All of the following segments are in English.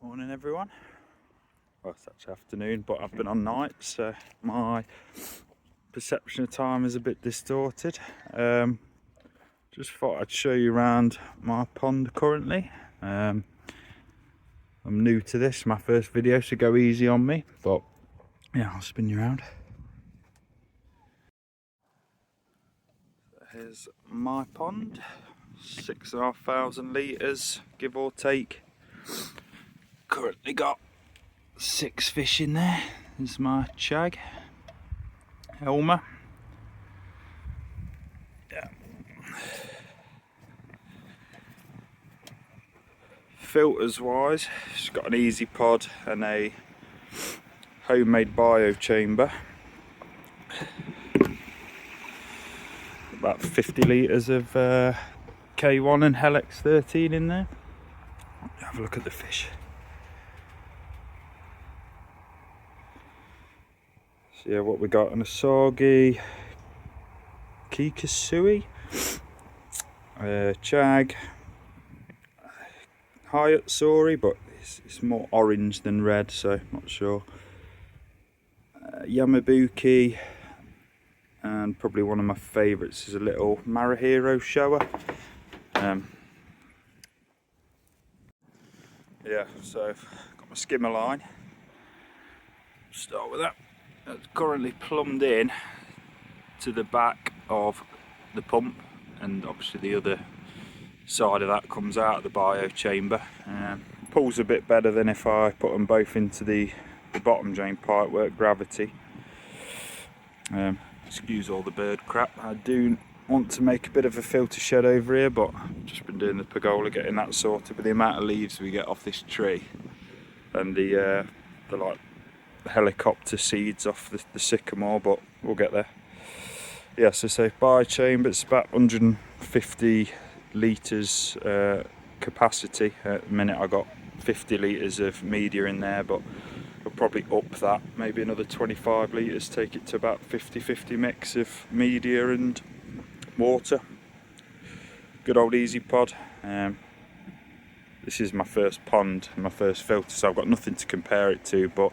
Morning everyone. Well, it's actually afternoon, but I've been on nights, so my perception of time is a bit distorted. Just thought I'd show you around my pond currently. I'm new to this, my first video, so go easy on me, but yeah, I'll spin you around. Here's my pond, 6,500 litres, give or take. Currently got 6 fish in there. This is my shag, Elmer. Yeah. Filters wise, it's got an EAZYPOD and a homemade bio chamber. About 50 litres of K1 and Helix 13 in there. Have a look at the fish. So yeah, what we got, an Asagi, Kikasui, Chag, Hayatsuri, but it's more orange than red, so not sure. Yamabuki, and probably one of my favourites is a little Marahiro shower. Yeah, so I've got my skimmer line. Start with that. It's currently plumbed in to the back of the pump, and obviously the other side of that comes out of the bio chamber. Pulls a bit better than if I put them both into the bottom drain pipework gravity. Excuse all the bird crap. I do want to make a bit of a filter shed over here, but I've just been doing the pergola, getting that sorted. With the amount of leaves we get off this tree and the like helicopter seeds off the sycamore, but we'll get there. Yeah, so bio chamber, it's about 150 litres capacity. At the minute I got 50 litres of media in there, but we'll probably up that, maybe another 25 litres, take it to about 50-50 mix of media and water. Good old EAZYPOD. This is my first pond, my first filter, so I've got nothing to compare it to, but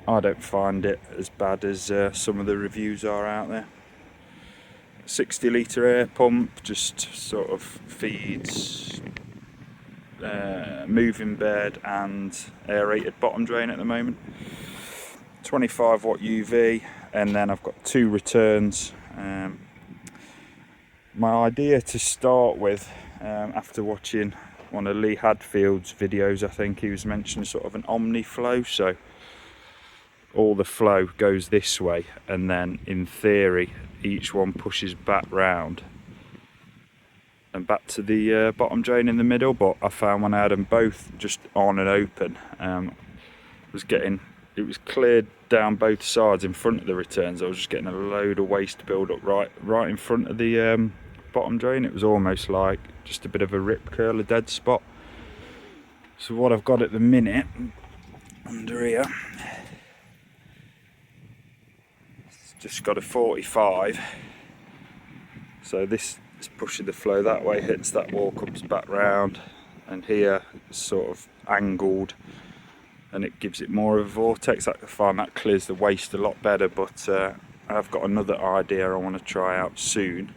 I don't find it as bad as some of the reviews are out there. 60 litre air pump, just sort of feeds moving bed and aerated bottom drain at the moment. 25 watt UV, and then I've got 2 returns. My idea to start with, after watching one of Lee Hadfield's videos, I think he was mentioning sort of an omni flow, so all the flow goes this way, and then in theory each one pushes back round and back to the bottom drain in the middle. But I found when I had them both just on and open, it was cleared down both sides in front of the returns. I was just getting a load of waste build up right in front of the bottom drain. It was almost like just a bit of a rip curl, a dead spot. So what I've got at the minute under here, just got a 45, so this is pushing the flow that way, hits that wall, comes back round, and here it's sort of angled and it gives it more of a vortex. I find that clears the waste a lot better, but I've got another idea I want to try out soon,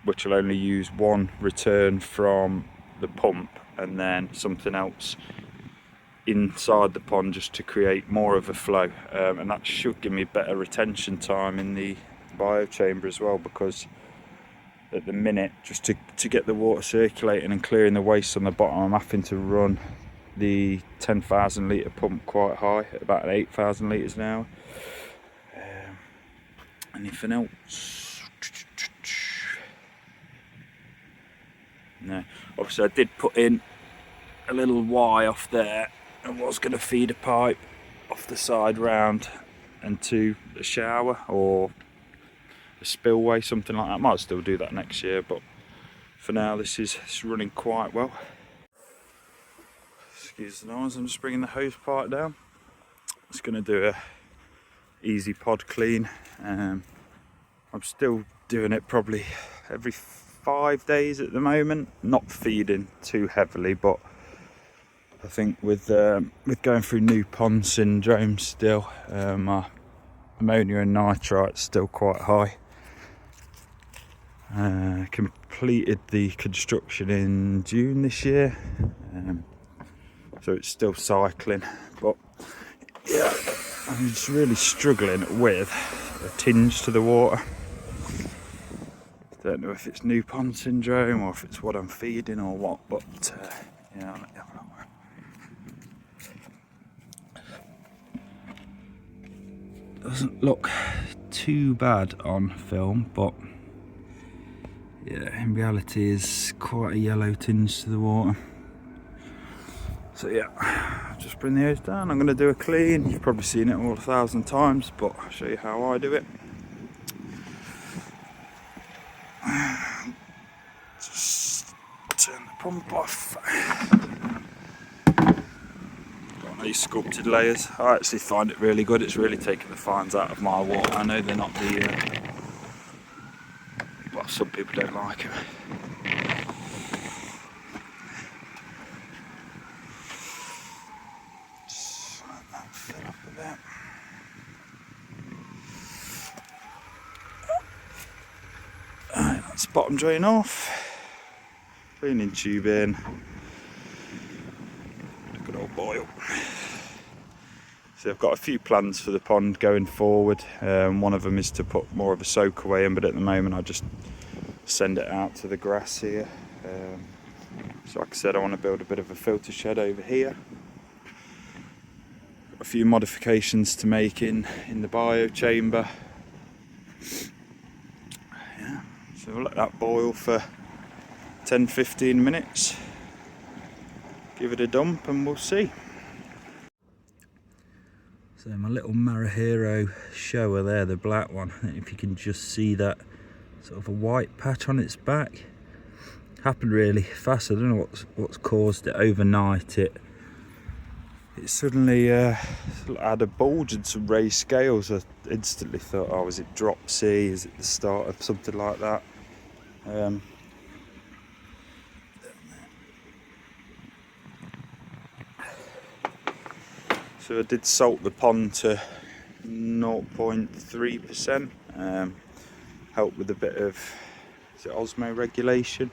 which will only use one return from the pump and then something else inside the pond just to create more of a flow, and that should give me better retention time in the bio chamber as well, because at the minute, just to get the water circulating and clearing the waste on the bottom, I'm having to run the 10,000 litre pump quite high, at about 8,000 litres an hour. Anything else? No, obviously I did put in a little Y off there. I was going to feed a pipe off the side round and to a shower or a spillway, something like that. Might still do that next year, but for now it's running quite well. Excuse the noise, I'm just bringing the hose pipe down. It's going to do a EAZYPOD clean. I'm still doing it probably every 5 days at the moment, not feeding too heavily, but I think with going through new pond syndrome still, my ammonia and nitrite's still quite high. Completed the construction in June this year, so it's still cycling, but yeah, I'm just really struggling with a tinge to the water. Don't know if it's new pond syndrome or if it's what I'm feeding or what, but yeah, let me have a look. Doesn't look too bad on film, but yeah, in reality is quite a yellow tinge to the water. So yeah, I'll just bring the hose down. I'm going to do a clean. You've probably seen it all 1,000 times, but I'll show you how I do it. Just turn the pump off. Got these sculpted layers. I actually find it really good. It's really taking the fines out of my water. I know they're not the well, some people don't like them. Just let that fill up a bit. Alright, that's bottom drain off. Cleaning tube in. Good old boil. So I've got a few plans for the pond going forward. One of them is to put more of a soak away in, but at the moment I just send it out to the grass here. So like I said, I want to build a bit of a filter shed over here. Got a few modifications to make in the bio chamber. Yeah, so we'll let that boil for 10-15 minutes. Give it a dump and we'll see. So my little Marahero shower there, the black one, if you can just see that sort of a white patch on its back. Happened really fast. I don't know what's caused it. Overnight it suddenly had a bulge and some raised scales. I instantly thought, oh, is it drop C? Is it the start of something like that? So I did salt the pond to 0.3%, helped with a bit of osmo regulation.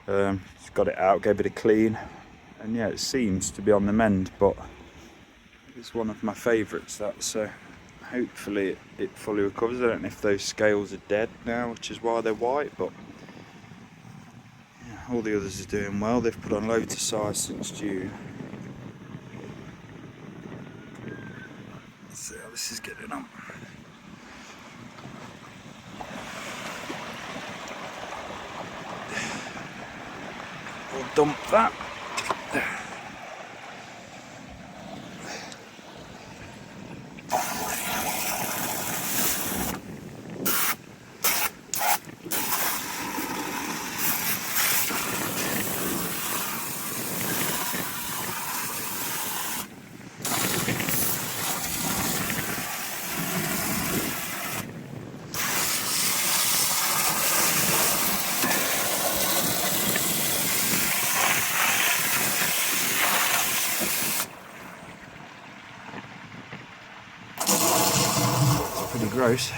Just got it out, gave it a clean, and yeah, it seems to be on the mend, but it's one of my favourites, that, so hopefully it fully recovers. I don't know if those scales are dead now, which is why they're white, but yeah, all the others are doing well. They've put on loads of size since June. So this is getting on. We'll dump that. Pretty gross.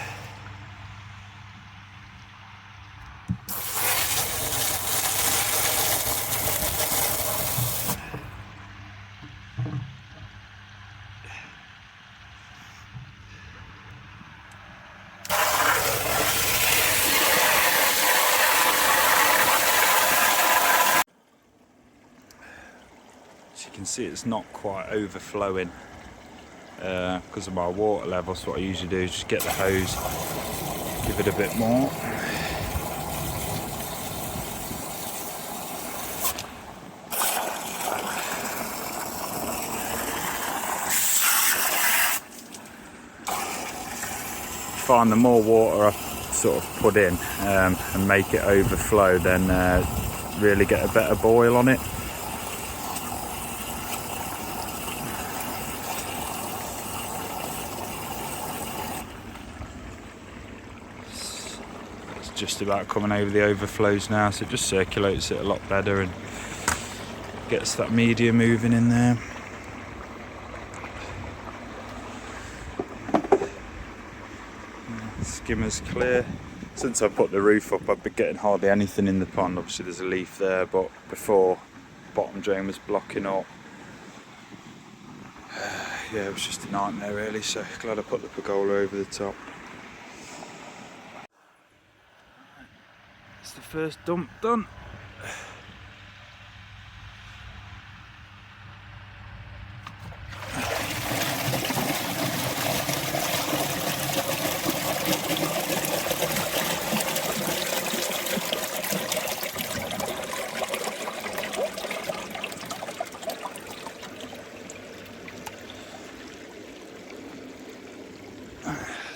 As you can see, it's not quite overflowing. Because of my water level, so what I usually do is just get the hose, give it a bit more. find the more water I sort of put in and make it overflow, then really get a better boil on it. It's just about coming over the overflows now, so it just circulates it a lot better and gets that media moving in there. Skimmer's clear. Since I put the roof up, I've been getting hardly anything in the pond. Obviously there's a leaf there, but before, bottom drain was blocking up. Yeah, it was just a nightmare really, so glad I put the pergola over the top. It's the first dump done.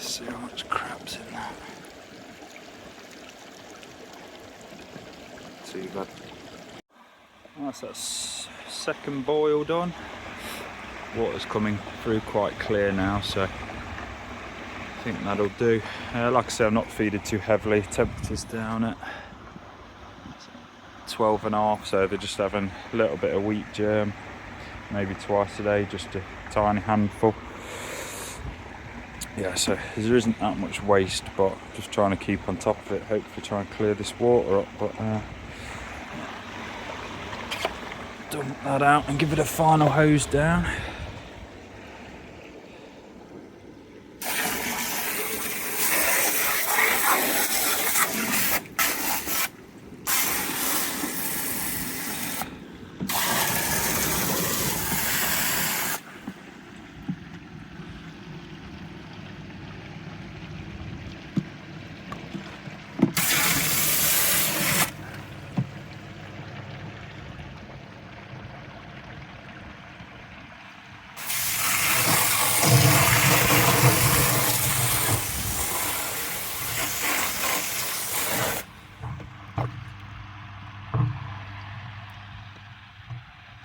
See how much crap's in there. Too bad. That's that second boil done. Water's coming through quite clear now, so I think that'll do. Like I said, I'm not feeding too heavily. Temperature's down at 12.5, so they're just having a little bit of wheat germ, maybe twice a day, just a tiny handful. Yeah, so there isn't that much waste, but just trying to keep on top of it, hopefully try and clear this water up. But dump that out and give it a final hose down.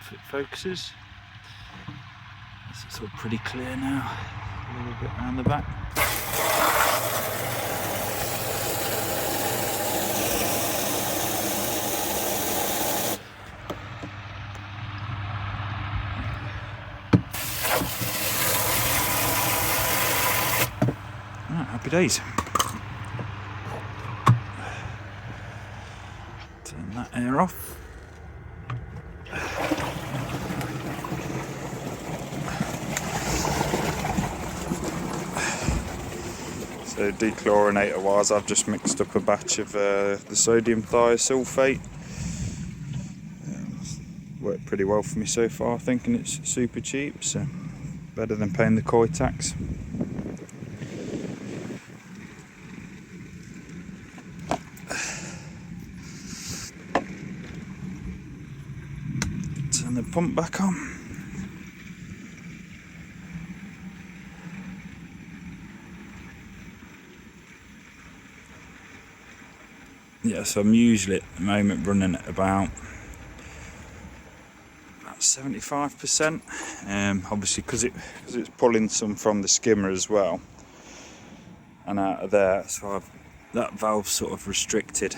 If it focuses, it's all pretty clear now. A little bit around the back. Happy days. Turn that air off. So dechlorinator wise, I've just mixed up a batch of the sodium thiosulfate. Worked pretty well for me so far, I think, and it's super cheap, so better than paying the koi tax. Turn the pump back on. Yeah, so I'm usually at the moment running at about 75%. Obviously, because it's pulling some from the skimmer as well, and out of there, so that valve's sort of restricted,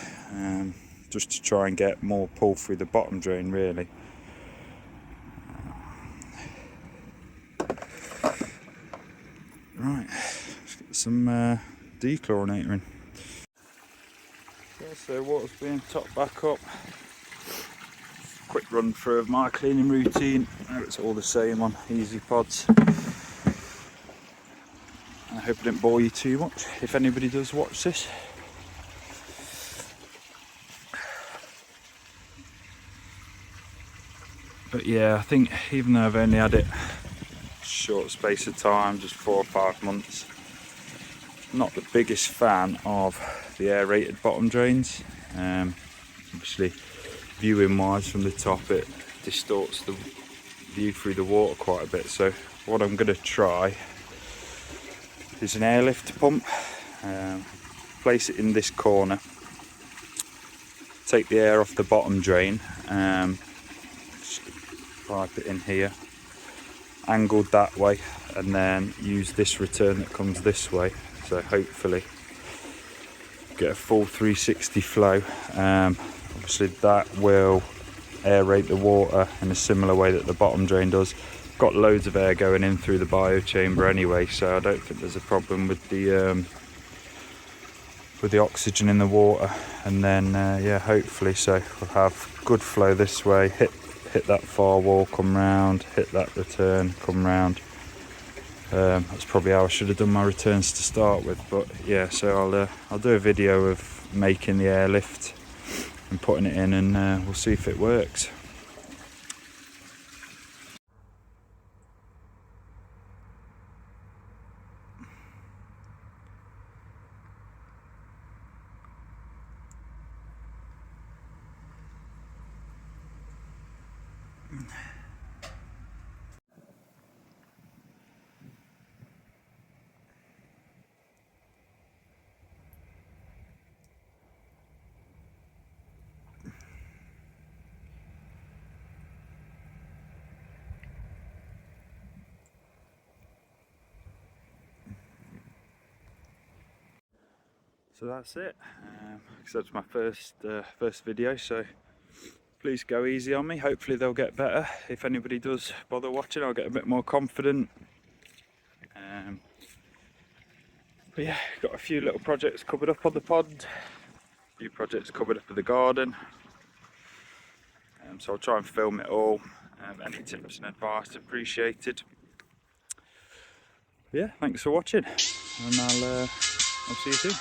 just to try and get more pull through the bottom drain, really. Right, let's get some dechlorinator in. So water's being topped back up. Quick run through of my cleaning routine. It's all the same on EAZYPODs. I hope it didn't bore you too much if anybody does watch this. But yeah, I think even though I've only had it a short space of time, just 4 or 5 months, not the biggest fan of the aerated bottom drains. Obviously, viewing wise from the top, it distorts the view through the water quite a bit. So what I'm going to try is an airlift pump. place it in this corner, take the air off the bottom drain, just pipe it in here, angled that way, and then use this return that comes this way, so hopefully get a full 360 flow. Obviously that will aerate the water in a similar way that the bottom drain does. Got loads of air going in through the biochamber anyway, so I don't think there's a problem with the oxygen in the water. And then yeah, hopefully so we'll have good flow this way, hit that far wall, come round, hit that return, come round. That's probably how I should have done my returns to start with, but yeah, so I'll do a video of making the airlift and putting it in, and we'll see if it works. So that's it. So that's my first video, so please go easy on me. Hopefully they'll get better. If anybody does bother watching, I'll get a bit more confident. But yeah, got a few little projects covered up on the pond, a few projects covered up in the garden. So I'll try and film it all. Any tips and advice appreciated. Yeah, thanks for watching, and I'll see you soon.